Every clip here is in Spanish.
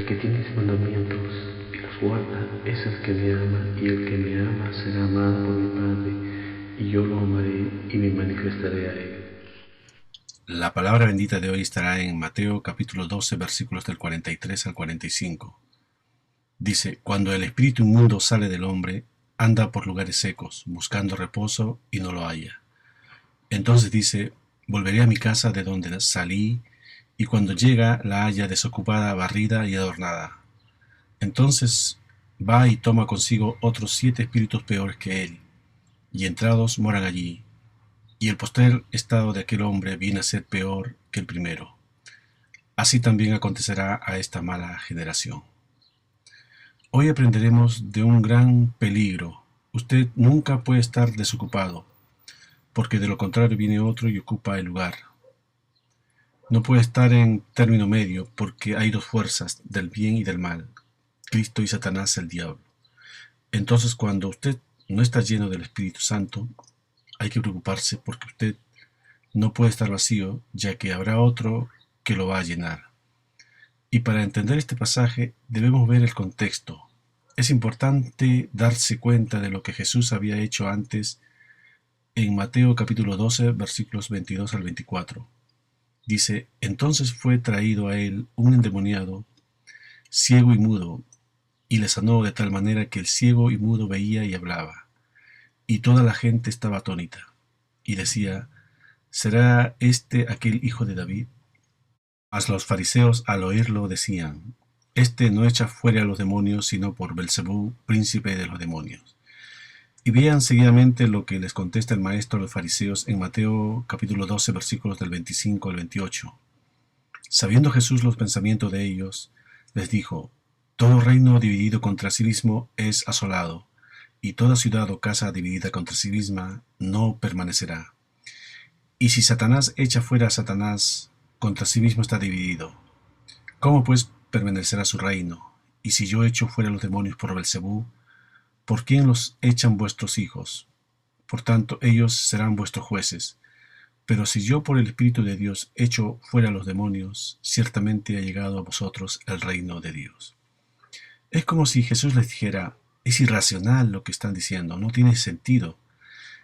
el que tiene mis mandamientos y los guarda es el que me ama, y el que me ama será amado por mi Padre, y yo lo amaré y me manifestaré a él. La palabra bendita de hoy estará en Mateo capítulo 12, versículos del 43 al 45. Dice: Cuando el espíritu inmundo sale del hombre, anda por lugares secos, buscando reposo y no lo halla. Entonces dice: Volveré a mi casa de donde salí, y cuando llega la halla desocupada, barrida y adornada. Entonces va y toma consigo otros 7 espíritus peores que él, y entrados moran allí. Y el postrer estado de aquel hombre viene a ser peor que el primero. Así también acontecerá a esta mala generación. Hoy aprenderemos de un gran peligro. Usted nunca puede estar desocupado, porque de lo contrario viene otro y ocupa el lugar. No puede estar en término medio, porque hay dos fuerzas, del bien y del mal, Cristo y Satanás, el diablo. Entonces, cuando usted no está lleno del Espíritu Santo, hay que preocuparse, porque usted no puede estar vacío, ya que habrá otro que lo va a llenar. Y para entender este pasaje debemos ver el contexto. Es importante darse cuenta de lo que Jesús había hecho antes en Mateo capítulo 12, versículos 22 al 24. Dice: Entonces fue traído a él un endemoniado, ciego y mudo, y le sanó de tal manera que el ciego y mudo veía y hablaba. Y toda la gente estaba atónita, y decía: ¿Será este aquel hijo de David? Mas los fariseos al oírlo decían: Este no echa fuera a los demonios, sino por Belzebú, príncipe de los demonios. Y vean seguidamente lo que les contesta el maestro a los fariseos en Mateo capítulo 12, versículos del 25 al 28. Sabiendo Jesús los pensamientos de ellos, les dijo: Todo reino dividido contra sí mismo es asolado, y toda ciudad o casa dividida contra sí misma no permanecerá. Y si Satanás echa fuera a Satanás, contra sí mismo está dividido. ¿Cómo pues permanecerá su reino? Y si yo echo fuera los demonios por Belzebú, ¿por quién los echan vuestros hijos? Por tanto, ellos serán vuestros jueces. Pero si yo por el Espíritu de Dios echo fuera los demonios, ciertamente ha llegado a vosotros el reino de Dios. Es como si Jesús les dijera: es irracional lo que están diciendo, no tiene sentido.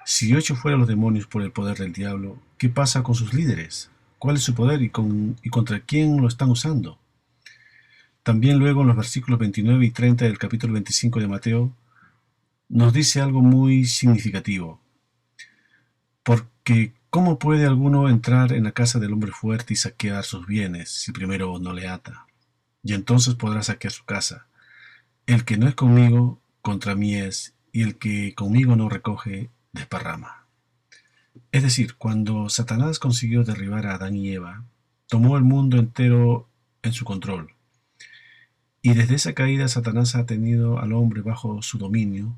Si yo echo fuera los demonios por el poder del diablo, ¿qué pasa con sus líderes? ¿Cuál es su poder y contra quién lo están usando? También luego en los versículos 29 y 30 del capítulo 25 de Mateo nos dice algo muy significativo. Porque ¿cómo puede alguno entrar en la casa del hombre fuerte y saquear sus bienes si primero no le ata? Y entonces podrá saquear su casa. El que no es conmigo, contra mí es, y el que conmigo no recoge, desparrama. Es decir, cuando Satanás consiguió derribar a Adán y Eva, tomó el mundo entero en su control. Y desde esa caída Satanás ha tenido al hombre bajo su dominio,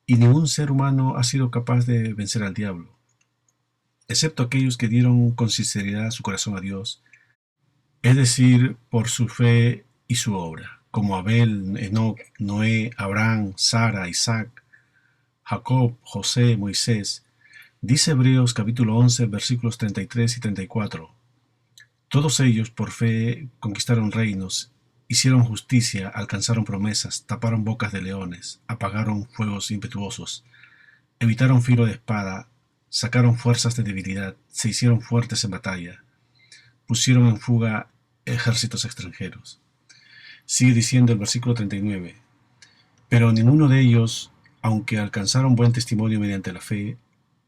y ningún ser humano ha sido capaz de vencer al diablo, excepto aquellos que dieron con sinceridad su corazón a Dios, es decir, por su fe y su obra, como Abel, Enoc, Noé, Abraham, Sara, Isaac, Jacob, José, Moisés. Dice Hebreos capítulo 11, versículos 33 y 34. Todos ellos por fe conquistaron reinos, hicieron justicia, alcanzaron promesas, taparon bocas de leones, apagaron fuegos impetuosos, evitaron filo de espada, sacaron fuerzas de debilidad, se hicieron fuertes en batalla, pusieron en fuga ejércitos extranjeros. Sigue diciendo el versículo 39. Pero ninguno de ellos, aunque alcanzaron buen testimonio mediante la fe,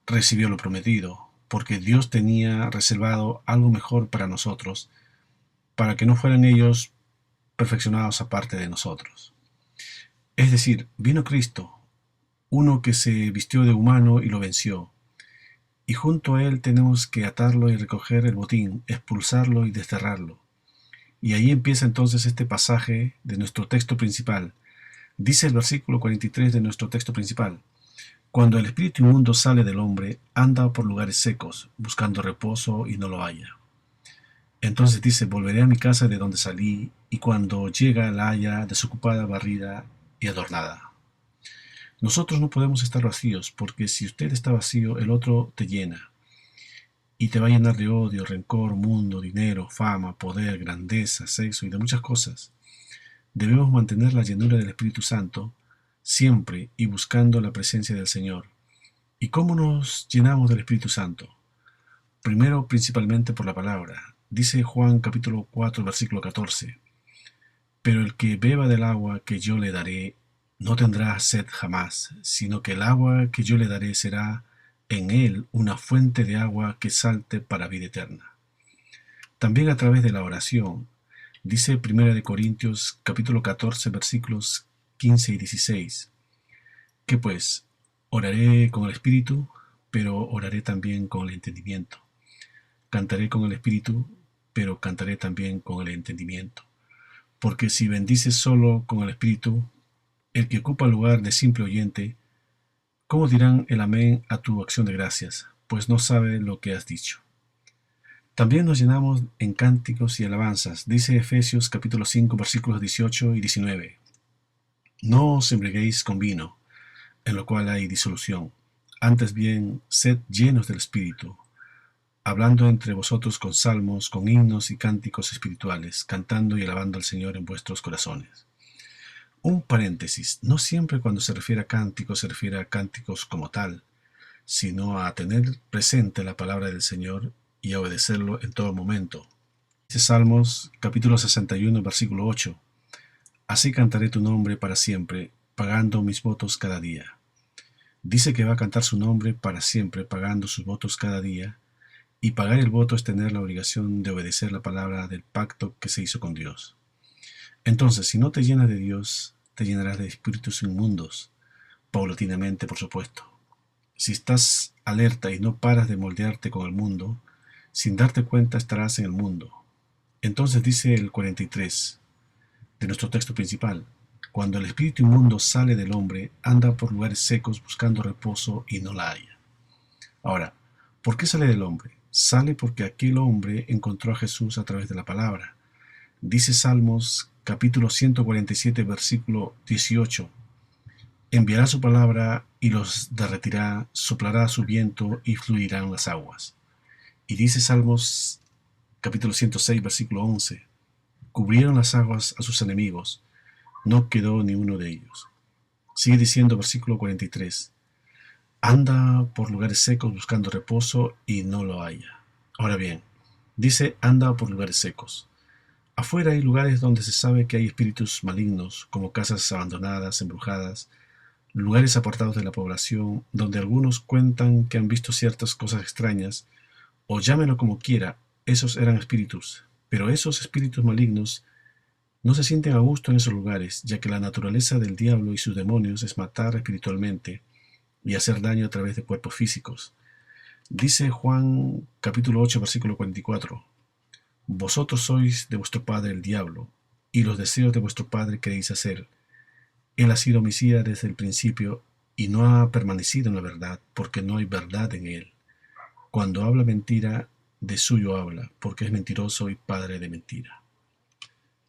recibió lo prometido, porque Dios tenía reservado algo mejor para nosotros, para que no fueran ellos perfeccionados aparte de nosotros. Es decir, vino Cristo, uno que se vistió de humano y lo venció, y junto a él tenemos que atarlo y recoger el botín, expulsarlo y desterrarlo. Y ahí empieza entonces este pasaje de nuestro texto principal. Dice el versículo 43 de nuestro texto principal: Cuando el espíritu inmundo sale del hombre, anda por lugares secos, buscando reposo y no lo halla. Entonces dice: Volveré a mi casa de donde salí, y cuando llega la halla desocupada, barrida y adornada. Nosotros no podemos estar vacíos, porque si usted está vacío, el otro te llena. y te va a llenar de odio, rencor, mundo, dinero, fama, poder, grandeza, sexo y de muchas cosas. Debemos mantener la llenura del Espíritu Santo siempre y buscando la presencia del Señor. ¿Y cómo nos llenamos del Espíritu Santo? Primero, principalmente por la palabra. Dice Juan capítulo 4, versículo 14. Pero el que beba del agua que yo le daré, no tendrá sed jamás, sino que el agua que yo le daré será en él una fuente de agua que salte para vida eterna. También a través de la oración. Dice 1 Corintios capítulo 14, versículos 15 y 16. Que pues, oraré con el Espíritu, pero oraré también con el entendimiento. Cantaré con el Espíritu, pero cantaré también con el entendimiento. Porque si bendices solo con el Espíritu, el que ocupa el lugar de simple oyente, ¿cómo dirán el amén a tu acción de gracias? Pues no sabe lo que has dicho. También nos llenamos en cánticos y alabanzas. Dice Efesios capítulo 5, versículos 18 y 19. No os embriaguéis con vino, en lo cual hay disolución. Antes bien, sed llenos del Espíritu, hablando entre vosotros con salmos, con himnos y cánticos espirituales, cantando y alabando al Señor en vuestros corazones. Un paréntesis, no siempre cuando se refiere a cánticos se refiere a cánticos como tal, sino a tener presente la palabra del Señor y a obedecerlo en todo momento. Dice Salmos capítulo 61, versículo 8. Así cantaré tu nombre para siempre, pagando mis votos cada día. Dice que va a cantar su nombre para siempre, pagando sus votos cada día, y pagar el voto es tener la obligación de obedecer la palabra del pacto que se hizo con Dios. Entonces, si no te llenas de Dios, te llenarás de espíritus inmundos, paulatinamente, por supuesto. Si estás alerta y no paras de moldearte con el mundo, sin darte cuenta estarás en el mundo. Entonces dice el 43 de nuestro texto principal: cuando el espíritu inmundo sale del hombre, anda por lugares secos buscando reposo y no la halla. Ahora, ¿por qué sale del hombre? Sale porque aquel hombre encontró a Jesús a través de la palabra. Dice Salmos capítulo 147, versículo 18. Enviará su palabra y los derretirá, soplará su viento y fluirán las aguas. Y dice Salmos capítulo 106, versículo 11. Cubrieron las aguas a sus enemigos, no quedó ni uno de ellos. Sigue diciendo versículo 43. Anda por lugares secos buscando reposo y no lo halla. Ahora bien, dice anda por lugares secos. Afuera hay lugares donde se sabe que hay espíritus malignos, como casas abandonadas, embrujadas, lugares apartados de la población, donde algunos cuentan que han visto ciertas cosas extrañas, o llámenlo como quiera, esos eran espíritus. Pero esos espíritus malignos no se sienten a gusto en esos lugares, ya que la naturaleza del diablo y sus demonios es matar espiritualmente y hacer daño a través de cuerpos físicos. Dice Juan capítulo 8, versículo 44. Vosotros sois de vuestro padre el diablo, y los deseos de vuestro padre queréis hacer. Él ha sido homicida desde el principio, y no ha permanecido en la verdad, porque no hay verdad en él. Cuando habla mentira, de suyo habla, porque es mentiroso y padre de mentira.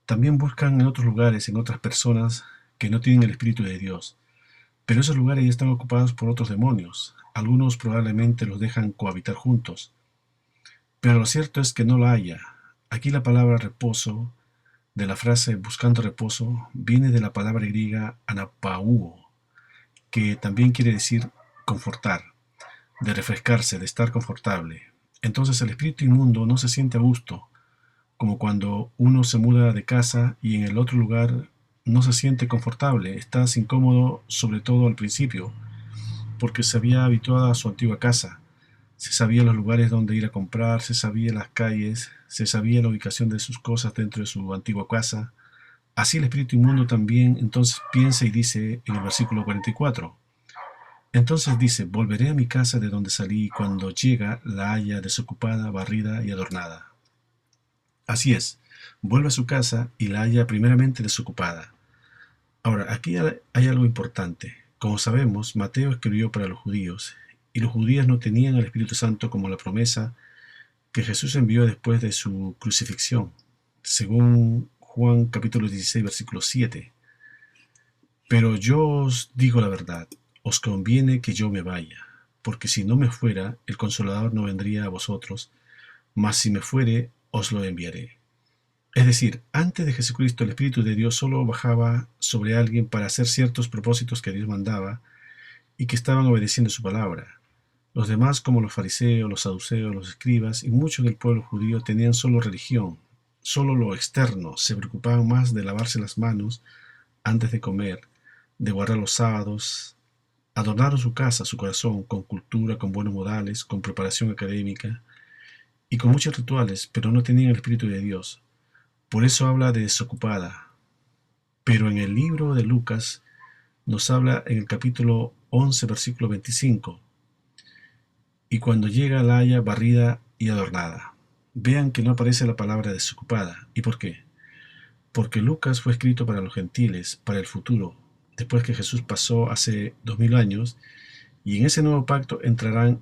También buscan en otros lugares, en otras personas que no tienen el Espíritu de Dios, pero esos lugares ya están ocupados por otros demonios. Algunos probablemente los dejan cohabitar juntos, pero lo cierto es que no lo haya. Aquí la palabra reposo, de la frase buscando reposo, viene de la palabra griega anapauo, que también quiere decir confortar, de refrescarse, de estar confortable. Entonces el espíritu inmundo no se siente a gusto, como cuando uno se muda de casa y en el otro lugar no se siente confortable, estás incómodo, sobre todo al principio, porque se había habituado a su antigua casa. Se sabía los lugares donde ir a comprar, se sabía las calles, se sabía la ubicación de sus cosas dentro de su antigua casa. Así el espíritu inmundo también entonces piensa y dice en el versículo 44. Entonces dice, volveré a mi casa de donde salí, y cuando llega la halla desocupada, barrida y adornada. Así es, vuelve a su casa y la halla primeramente desocupada. Ahora, aquí hay algo importante. Como sabemos, Mateo escribió para los judíos, y los judíos no tenían el Espíritu Santo como la promesa que Jesús envió después de su crucifixión, según Juan capítulo 16, versículo 7. Pero yo os digo la verdad, os conviene que yo me vaya, porque si no me fuera, el Consolador no vendría a vosotros, mas si me fuere, os lo enviaré. Es decir, antes de Jesucristo el Espíritu de Dios solo bajaba sobre alguien para hacer ciertos propósitos que Dios mandaba y que estaban obedeciendo su palabra. Los demás, como los fariseos, los saduceos, los escribas y muchos del pueblo judío, tenían solo religión, solo lo externo, se preocupaban más de lavarse las manos antes de comer, de guardar los sábados, adornaron su casa, su corazón, con cultura, con buenos modales, con preparación académica y con muchos rituales, pero no tenían el Espíritu de Dios. Por eso habla de desocupada. Pero en el libro de Lucas nos habla en el capítulo 11, versículo 25, y cuando llega la haya barrida y adornada. Vean que no aparece la palabra desocupada. ¿Y por qué? Porque Lucas fue escrito para los gentiles, para el futuro, después que Jesús pasó hace 2000 años, y en ese nuevo pacto entrarán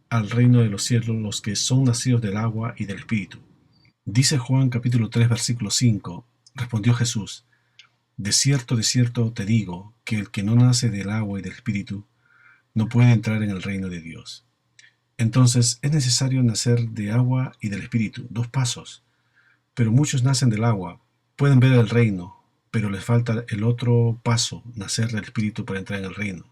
al reino de los cielos los que son nacidos del agua y del Espíritu. Dice Juan capítulo 3, versículo 5, respondió Jesús, de cierto te digo, que el que no nace del agua y del Espíritu no puede entrar en el reino de Dios. Entonces es necesario nacer de agua y del Espíritu, 2 pasos. Pero muchos nacen del agua, pueden ver el reino, pero les falta el otro paso, nacer del Espíritu para entrar en el reino.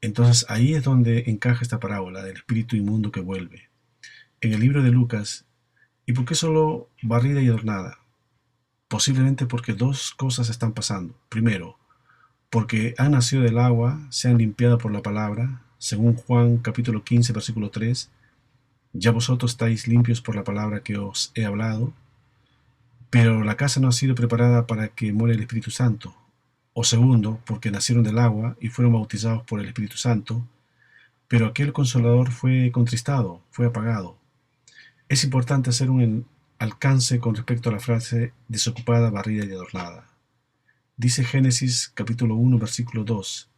Entonces ahí es donde encaja esta parábola del espíritu inmundo que vuelve. En el libro de Lucas, ¿y por qué solo barrida y adornada? Posiblemente porque 2 cosas están pasando. Primero, porque han nacido del agua, se han limpiado por la palabra, según Juan capítulo 15, versículo 3, ya vosotros estáis limpios por la palabra que os he hablado, pero la casa no ha sido preparada para que more el Espíritu Santo. O segundo, porque nacieron del agua y fueron bautizados por el Espíritu Santo, pero aquel Consolador fue contristado, fue apagado. Es importante hacer un alcance con respecto a la frase desocupada, barrida y adornada. Dice Génesis capítulo 1, versículo 2,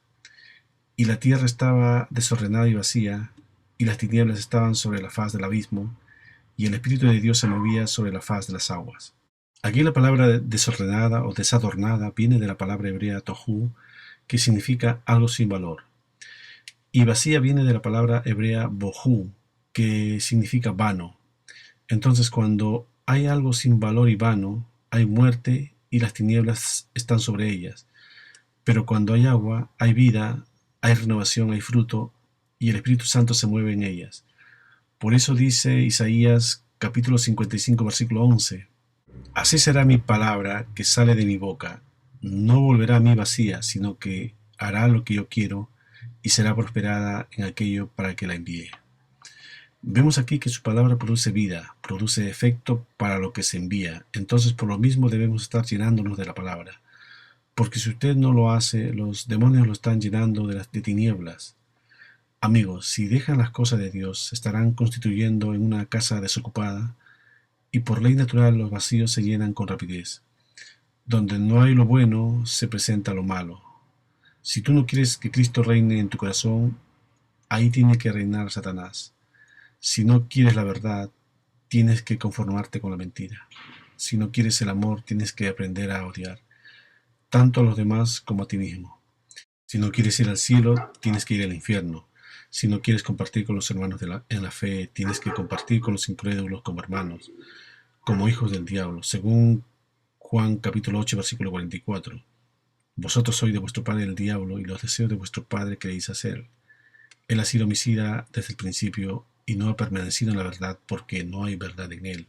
y la tierra estaba desordenada y vacía, y las tinieblas estaban sobre la faz del abismo, y el Espíritu de Dios se movía sobre la faz de las aguas. Aquí la palabra desordenada o desadornada viene de la palabra hebrea tohu, que significa algo sin valor. Y vacía viene de la palabra hebrea bohu, que significa vano. Entonces cuando hay algo sin valor y vano, hay muerte y las tinieblas están sobre ellas. Pero cuando hay agua, hay vida, hay renovación, hay fruto, y el Espíritu Santo se mueve en ellas. Por eso dice Isaías capítulo 55, versículo 11, así será mi palabra que sale de mi boca, no volverá a mí vacía, sino que hará lo que yo quiero y será prosperada en aquello para que la envíe. Vemos aquí que su palabra produce vida, produce efecto para lo que se envía. Entonces por lo mismo debemos estar llenándonos de la palabra. Porque si usted no lo hace, los demonios lo están llenando de tinieblas. Amigos, si dejan las cosas de Dios, se estarán constituyendo en una casa desocupada, y por ley natural los vacíos se llenan con rapidez. Donde no hay lo bueno, se presenta lo malo. Si tú no quieres que Cristo reine en tu corazón, ahí tiene que reinar Satanás. Si no quieres la verdad, tienes que conformarte con la mentira. Si no quieres el amor, tienes que aprender a odiar, tanto a los demás como a ti mismo. Si no quieres ir al cielo, tienes que ir al infierno. Si no quieres compartir con los hermanos en la fe, tienes que compartir con los incrédulos como hermanos, como hijos del diablo, según Juan capítulo 8, versículo 44. Vosotros sois de vuestro padre el diablo, y los deseos de vuestro padre queréis hacer. Él ha sido homicida desde el principio, y no ha permanecido en la verdad, porque no hay verdad en él.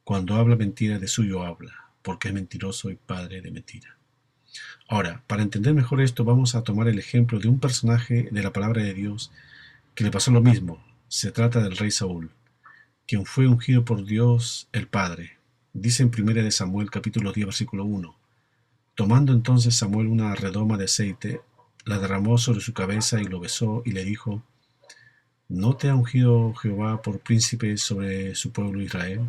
Cuando habla mentira, de suyo habla, porque es mentiroso y padre de mentira. Ahora, para entender mejor esto, vamos a tomar el ejemplo de un personaje de la palabra de Dios que le pasó lo mismo. Se trata del rey Saúl, quien fue ungido por Dios el Padre. Dice en 1 Samuel capítulo 10, versículo 1, tomando entonces Samuel una redoma de aceite, la derramó sobre su cabeza y lo besó y le dijo, ¿no te ha ungido Jehová por príncipe sobre su pueblo Israel?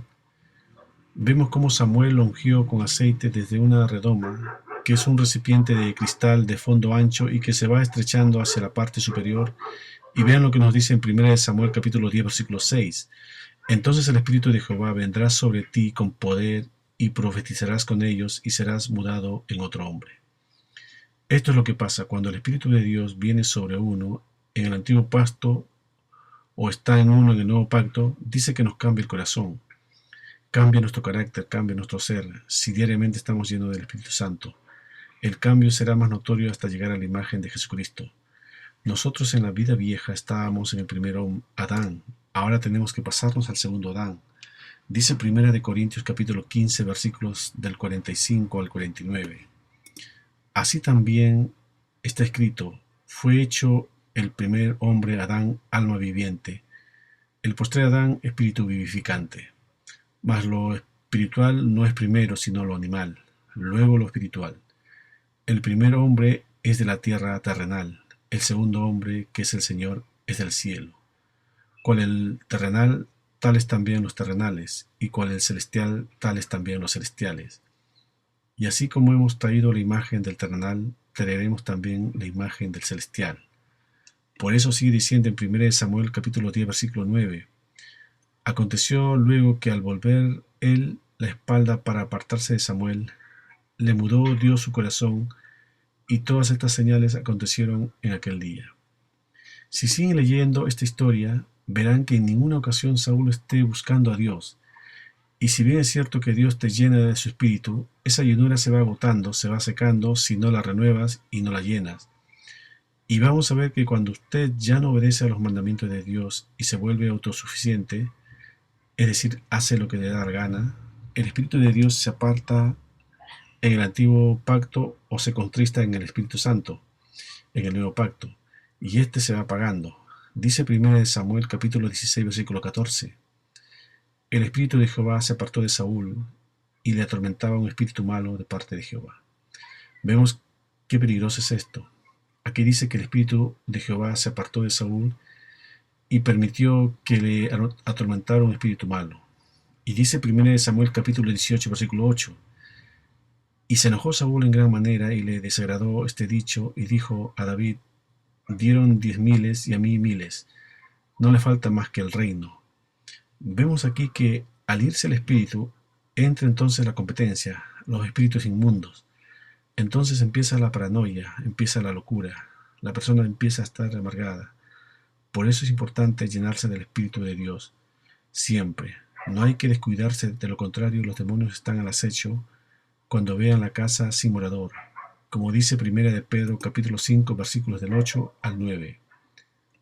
Vemos cómo Samuel lo ungió con aceite desde una redoma, que es un recipiente de cristal de fondo ancho y que se va estrechando hacia la parte superior. Y vean lo que nos dice en 1 Samuel capítulo 10, versículo 6. Entonces el Espíritu de Jehová vendrá sobre ti con poder y profetizarás con ellos y serás mudado en otro hombre. Esto es lo que pasa cuando el Espíritu de Dios viene sobre uno. en el antiguo pacto o está en uno en el nuevo pacto, dice que nos cambia el corazón, cambia nuestro carácter, cambia nuestro ser, si diariamente estamos llenos del Espíritu Santo. El cambio será más notorio hasta llegar a la imagen de Jesucristo. Nosotros en la vida vieja estábamos en el primer Adán, ahora tenemos que pasarnos al segundo Adán. Dice 1 Corintios capítulo 15 versículos del 45 al 49. Así también está escrito, fue hecho el primer hombre Adán alma viviente, el postrer Adán espíritu vivificante. Mas lo espiritual no es primero sino lo animal, luego lo espiritual. El primer hombre es de la tierra terrenal, el segundo hombre, que es el Señor, es del cielo. Cual el terrenal, tales también los terrenales, y cual el celestial, tales también los celestiales. Y así como hemos traído la imagen del terrenal, traeremos también la imagen del celestial. Por eso sigue diciendo en 1 Samuel capítulo 10 versículo 9. Aconteció luego que al volver él la espalda para apartarse de Samuel, le mudó Dios su corazón, y todas estas señales acontecieron en aquel día. Si siguen leyendo esta historia, verán que en ninguna ocasión Saúl esté buscando a Dios. Y si bien es cierto que Dios te llena de su espíritu, esa llenura se va agotando, se va secando si no la renuevas y no la llenas. Y vamos a ver que cuando usted ya no obedece a los mandamientos de Dios y se vuelve autosuficiente, es decir, hace lo que le da la gana, el Espíritu de Dios se aparta en el antiguo pacto o se contrista en el Espíritu Santo, en el nuevo pacto, y este se va apagando. Dice 1 Samuel capítulo 16 versículo 14. El Espíritu de Jehová se apartó de Saúl y le atormentaba un espíritu malo de parte de Jehová. Vemos qué peligroso es esto. Aquí dice que el Espíritu de Jehová se apartó de Saúl y permitió que le atormentara un espíritu malo. Y dice 1 Samuel capítulo 18 versículo 8. Y se enojó Saúl en gran manera y le desagradó este dicho y dijo a David, dieron 10,000 y a mí 1,000, no le falta más que el reino. Vemos aquí que al irse el espíritu, entra entonces la competencia, los espíritus inmundos. Entonces empieza la paranoia, empieza la locura, la persona empieza a estar amargada. Por eso es importante llenarse del Espíritu de Dios, siempre. No hay que descuidarse, de lo contrario los demonios están al acecho cuando vean la casa sin morador, como dice 1 de Pedro capítulo 5 versículos del 8 al 9.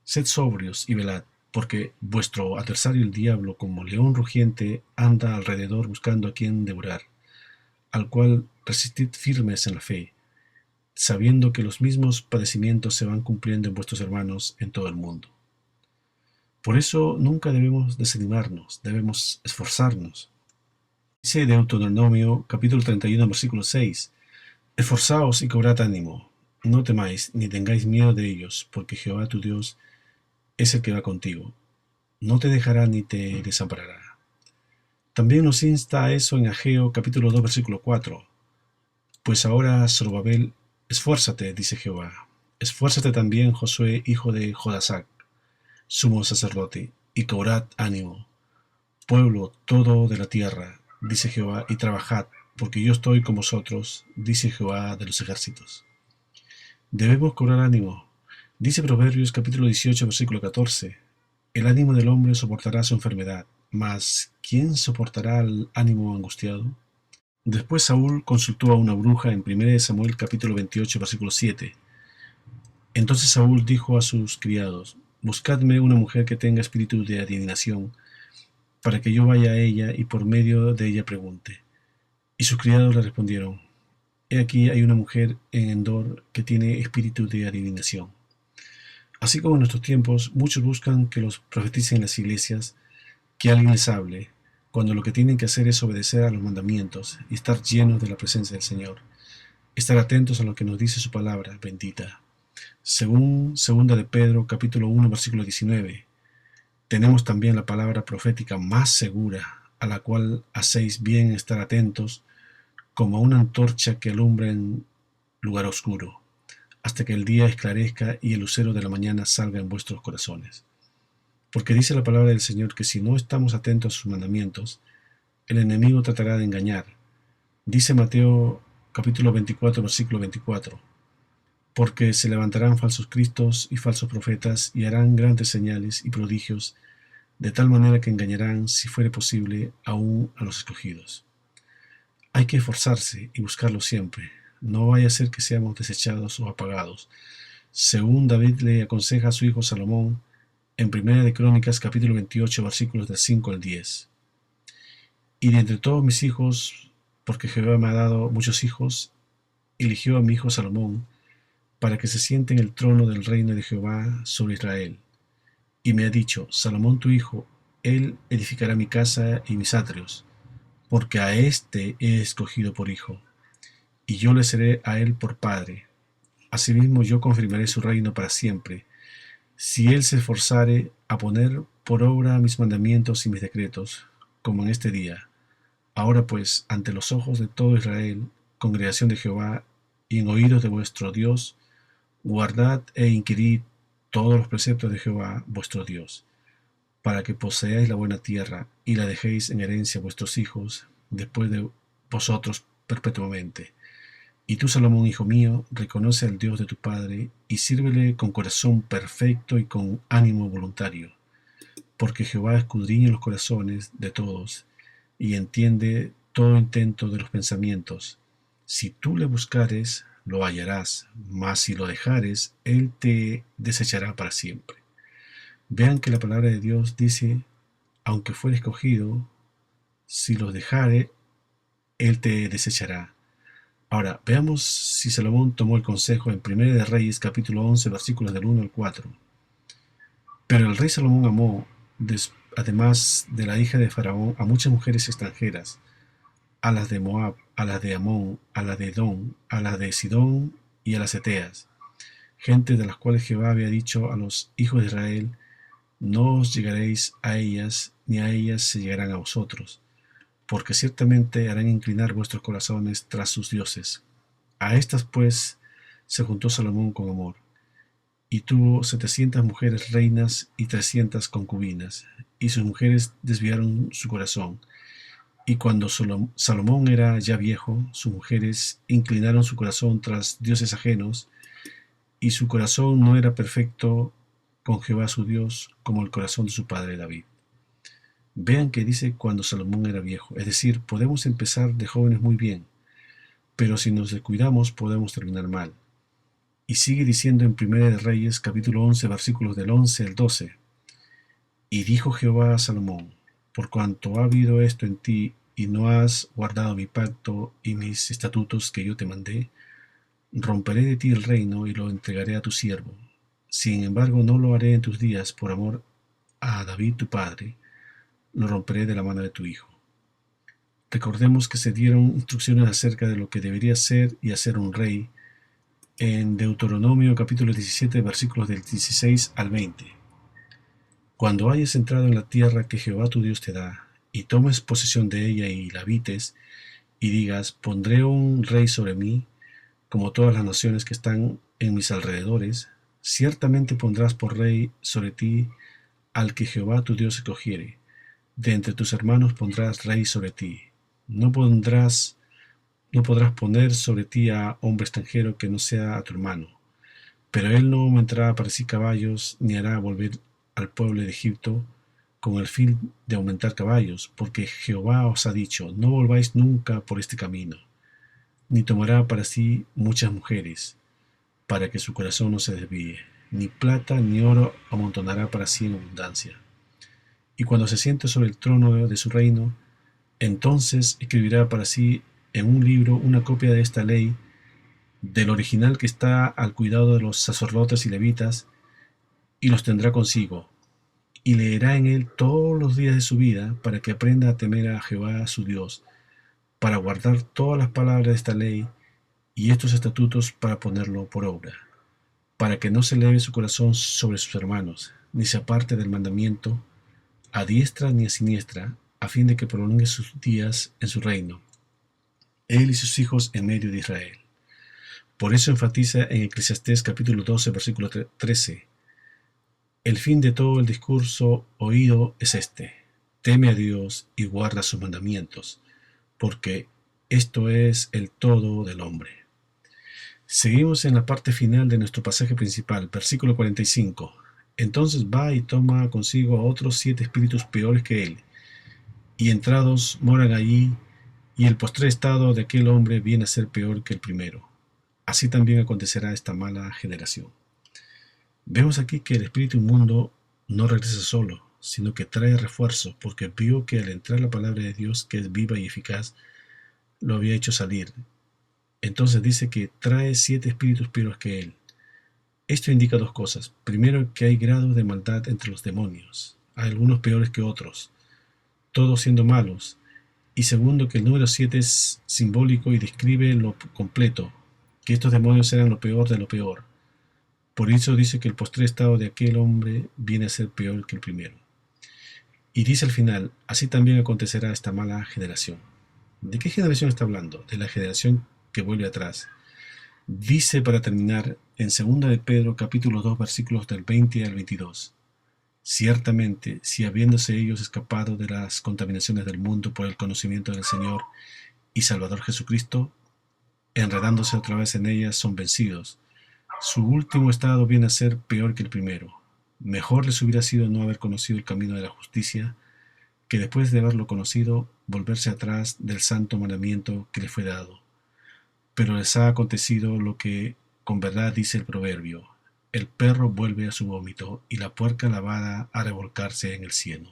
Sed sobrios y velad, porque vuestro adversario el diablo, como león rugiente, anda alrededor buscando a quien devorar, al cual resistid firmes en la fe, sabiendo que los mismos padecimientos se van cumpliendo en vuestros hermanos en todo el mundo. Por eso nunca debemos desanimarnos, debemos esforzarnos. Dice Deuteronomio capítulo 31 versículo 6, esforzaos y cobrad ánimo, no temáis ni tengáis miedo de ellos, porque Jehová tu Dios es el que va contigo, no te dejará ni te desamparará. También nos insta a eso en Ageo capítulo 2 versículo 4, pues ahora Zorobabel, esfuérzate, dice Jehová, esfuérzate también Josué hijo de Jodasac, sumo sacerdote, y cobrad ánimo, pueblo todo de la tierra, dice Jehová, y trabajad, porque yo estoy con vosotros, dice Jehová de los ejércitos. Debemos cobrar ánimo. Dice Proverbios capítulo 18 versículo 14, el ánimo del hombre soportará su enfermedad, mas ¿quién soportará el ánimo angustiado? Después Saúl consultó a una bruja en 1 Samuel capítulo 28 versículo 7. Entonces Saúl dijo a sus criados, buscadme una mujer que tenga espíritu de adivinación, para que yo vaya a ella y por medio de ella pregunte. Y sus criados le respondieron, he aquí hay una mujer en Endor que tiene espíritu de adivinación. Así como en nuestros tiempos, muchos buscan que los profeticen en las iglesias, que alguien les hable, cuando lo que tienen que hacer es obedecer a los mandamientos y estar llenos de la presencia del Señor, estar atentos a lo que nos dice su palabra bendita. Según 2 de Pedro capítulo 1 versículo 19, tenemos también la palabra profética más segura, a la cual hacéis bien estar atentos, como a una antorcha que alumbra en lugar oscuro, hasta que el día esclarezca y el lucero de la mañana salga en vuestros corazones. Porque dice la palabra del Señor que si no estamos atentos a sus mandamientos, el enemigo tratará de engañar. Dice Mateo capítulo 24 versículo 24, porque se levantarán falsos cristos y falsos profetas y harán grandes señales y prodigios, de tal manera que engañarán, si fuere posible, aún a los escogidos. Hay que esforzarse y buscarlo siempre, no vaya a ser que seamos desechados o apagados, según David le aconseja a su hijo Salomón en Primera de Crónicas capítulo 28 versículos del 5 al 10. Y de entre todos mis hijos, porque Jehová me ha dado muchos hijos, eligió a mi hijo Salomón para que se siente en el trono del reino de Jehová sobre Israel. Y me ha dicho: Salomón tu hijo, él edificará mi casa y mis atrios, porque a éste he escogido por hijo, y yo le seré a él por padre. Asimismo yo confirmaré su reino para siempre, si él se esforzare a poner por obra mis mandamientos y mis decretos, como en este día. Ahora pues, ante los ojos de todo Israel, congregación de Jehová, y en oídos de vuestro Dios, guardad e inquirid todos los preceptos de Jehová vuestro Dios, para que poseáis la buena tierra y la dejéis en herencia a vuestros hijos después de vosotros perpetuamente. Y tú, Salomón, hijo mío, reconoce al Dios de tu padre y sírvele con corazón perfecto y con ánimo voluntario, porque Jehová escudriña los corazones de todos y entiende todo intento de los pensamientos. Si tú le buscares, lo hallarás, mas si lo dejares, él te desechará para siempre. Vean que la palabra de Dios dice: aunque fuere escogido, si los dejare, él te desechará. Ahora, veamos si Salomón tomó el consejo en 1 de Reyes capítulo 11 versículos del 1 al 4. Pero el rey Salomón amó, además de la hija de Faraón, a muchas mujeres extranjeras, a las de Moab, a las de Amón, a las de Edom, a las de Sidón y a las Eteas, gente de las cuales Jehová había dicho a los hijos de Israel: no os llegaréis a ellas, ni a ellas se llegarán a vosotros, porque ciertamente harán inclinar vuestros corazones tras sus dioses. A estas pues se juntó Salomón con amor, y tuvo 700 mujeres reinas y 300 concubinas, y sus mujeres desviaron su corazón. Y cuando Salomón era ya viejo, sus mujeres inclinaron su corazón tras dioses ajenos, y su corazón no era perfecto con Jehová su Dios, como el corazón de su padre David. Vean que dice cuando Salomón era viejo, es decir, podemos empezar de jóvenes muy bien, pero si nos descuidamos podemos terminar mal. Y sigue diciendo en 1 de Reyes capítulo 11 versículos del 11 al 12. Y dijo Jehová a Salomón: por cuanto ha habido esto en ti, y no has guardado mi pacto y mis estatutos que yo te mandé, romperé de ti el reino y lo entregaré a tu siervo. Sin embargo, no lo haré en tus días por amor a David tu padre, lo romperé de la mano de tu hijo. Recordemos que se dieron instrucciones acerca de lo que debería ser y hacer un rey en Deuteronomio capítulo 17 versículos del 16 al 20. Cuando hayas entrado en la tierra que Jehová tu Dios te da, y tomes posesión de ella y la habites, y digas: pondré un rey sobre mí, como todas las naciones que están en mis alrededores, ciertamente pondrás por rey sobre ti al que Jehová tu Dios escogiere. De entre tus hermanos pondrás rey sobre ti. No podrás poner sobre ti a hombre extranjero que no sea a tu hermano. Pero él no aumentará para sí caballos, ni hará volver al pueblo de Egipto con el fin de aumentar caballos, porque Jehová os ha dicho: no volváis nunca por este camino. Ni tomará para sí muchas mujeres, para que su corazón no se desvíe. Ni plata ni oro amontonará para sí en abundancia. Y cuando se siente sobre el trono de su reino, entonces escribirá para sí en un libro una copia de esta ley, del original que está al cuidado de los sacerdotes y levitas, y los tendrá consigo, y leerá en él todos los días de su vida, para que aprenda a temer a Jehová su Dios, para guardar todas las palabras de esta ley y estos estatutos, para ponerlo por obra, para que no se eleve su corazón sobre sus hermanos, ni se aparte del mandamiento a diestra ni a siniestra, a fin de que prolongue sus días en su reino, él y sus hijos en medio de Israel. Por eso enfatiza en Eclesiastés capítulo 12 versículo 13: el fin de todo el discurso oído es este: teme a Dios y guarda sus mandamientos, porque esto es el todo del hombre. Seguimos en la parte final de nuestro pasaje principal, versículo 45. Entonces va y toma consigo a otros 7 espíritus peores que él, y entrados moran allí, y el postrer estado de aquel hombre viene a ser peor que el primero. Así también acontecerá a esta mala generación. Vemos aquí que el espíritu inmundo no regresa solo, sino que trae refuerzo, porque vio que al entrar la palabra de Dios, que es viva y eficaz, lo había hecho salir. Entonces dice que trae 7 espíritus peores que él. Esto indica 2 cosas. Primero, que hay grados de maldad entre los demonios. Hay algunos peores que otros, todos siendo malos. Y segundo, que el número 7 es simbólico y describe lo completo, que estos demonios eran lo peor de lo peor. Por eso dice que el postrer estado de aquel hombre viene a ser peor que el primero. Y dice al final, así también acontecerá a esta mala generación. ¿De qué generación está hablando? De la generación que vuelve atrás. Dice para terminar en 2 de Pedro capítulo 2 versículos del 20 al 22. Ciertamente, si habiéndose ellos escapado de las contaminaciones del mundo por el conocimiento del Señor y Salvador Jesucristo, enredándose otra vez en ellas, son vencidos, su último estado viene a ser peor que el primero. Mejor les hubiera sido no haber conocido el camino de la justicia, que después de haberlo conocido, volverse atrás del santo mandamiento que les fue dado. Pero les ha acontecido lo que con verdad dice el proverbio: el perro vuelve a su vómito y la puerca lavada a revolcarse en el cieno.